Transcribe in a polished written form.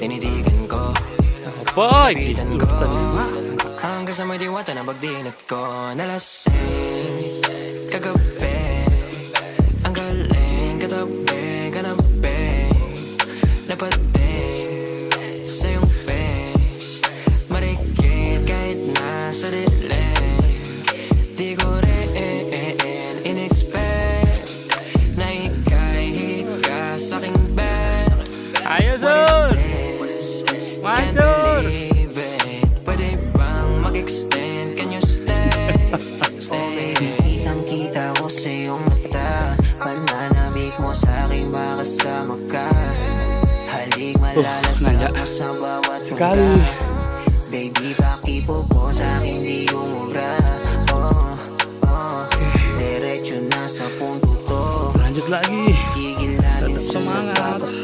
tinitigan ko. Boy, Pitan ko hanggang sa may diwata na pagdinat ko. Nalasing kagabi, ang galing katabi, kanabi, napating sa iyong face, marikit kahit nasa dilim. Di ko rin in-expect na ika'y higa sa'king bed. ayos What oh. is this? Can't Mancho. believe it. Pwede bang mag-extend? Can you stay? Stay. Kitang-kita ko sa iyong mata, pananamig mo sa'king makasama ka. Halik malalasap mo sa bawat mungka. Baby, pakipo po sa'kin di umubra. Diretso na sa punto to. Lanjut lagi. Gigil natin Tetap sa semangat. mga